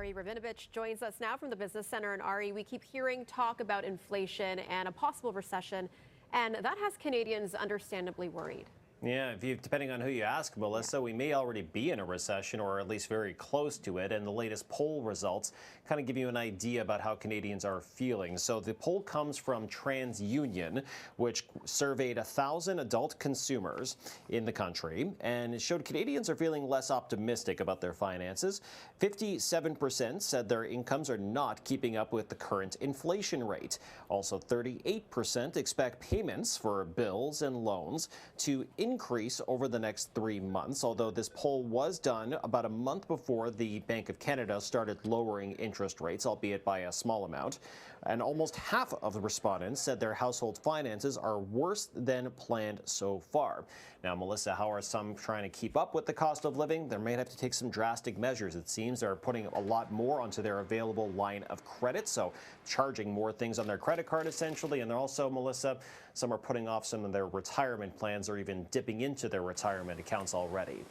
Ari Rabinovitch joins us now from the Business Center. And Ari, we keep hearing talk about inflation and a possible recession, and that has Canadians understandably worried. Yeah, depending on who you ask, Melissa, we may already be in a recession or at least very close to it. And the latest poll results kind of give you an idea about how Canadians are feeling. So the poll comes from TransUnion, which surveyed 1,000 adult consumers in the country. And it showed Canadians are feeling less optimistic about their finances. 57% said their incomes are not keeping up with the current inflation rate. Also, 38% expect payments for bills and loans to increase over the next 3 months, although this poll was done about a month before the Bank of Canada started lowering interest rates, albeit by a small amount. And almost half of the respondents said their household finances are worse than planned so far. Now, Melissa, how are some trying to keep up with the cost of living? They may have to take some drastic measures. It seems they're putting a lot more onto their available line of credit, so charging more things on their credit card essentially. And they're also, Melissa, some are putting off some of their retirement plans or even dipping into their retirement accounts already.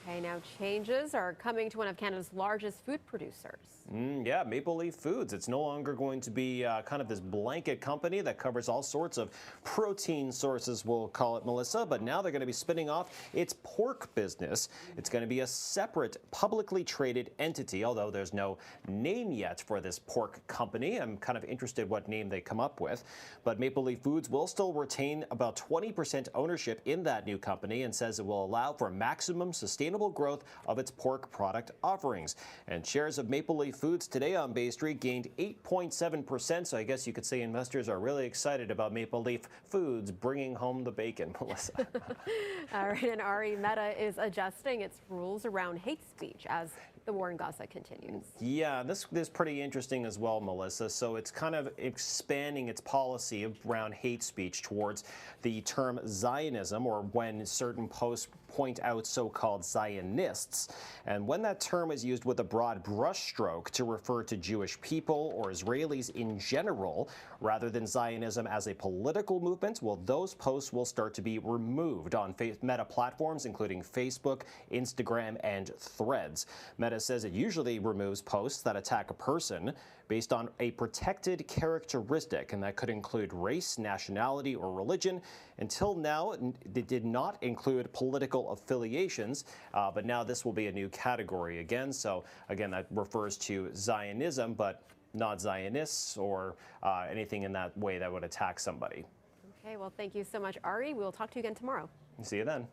Okay, now changes are coming to one of Canada's largest food producers. Yeah, Maple Leaf Foods. It's no longer going to be kind of this blanket company that covers all sorts of protein sources, we'll call it, Melissa, but now they're going to be spinning off its pork business. It's going to be a separate publicly traded entity, although there's no name yet for this pork company. I'm kind of interested what name they come up with, but Maple Leaf Foods will still retain about 20% ownership in that new company and says it will allow for maximum sustainable growth of its pork product offerings. And shares of Maple Leaf Foods today on Bay Street gained 8.7%, so I guess you could say investors are really excited about Maple Leaf Foods bringing home the bacon, Melissa. All right, and Ari, Meta is adjusting its rules around hate speech as the war in Gaza continues. Yeah, this is pretty interesting as well, Melissa. So it's kind of expanding its policy around hate speech towards the term Zionism, or when certain posts point out so-called Zionists. And when that term is used with a broad brushstroke to refer to Jewish people or Israelis in general, rather than Zionism as a political movement, well, those posts will start to be removed on Meta platforms, including Facebook, Instagram, and Threads. Meta says it usually removes posts that attack a person based on a protected characteristic, and that could include race, nationality, or religion. Until now, it did not include political affiliations, but now this will be a new category again. So again, that refers to Zionism, but not Zionists or anything in that way that would attack somebody. Okay, well, thank you so much, Ari. We'll talk to you again tomorrow. See you then.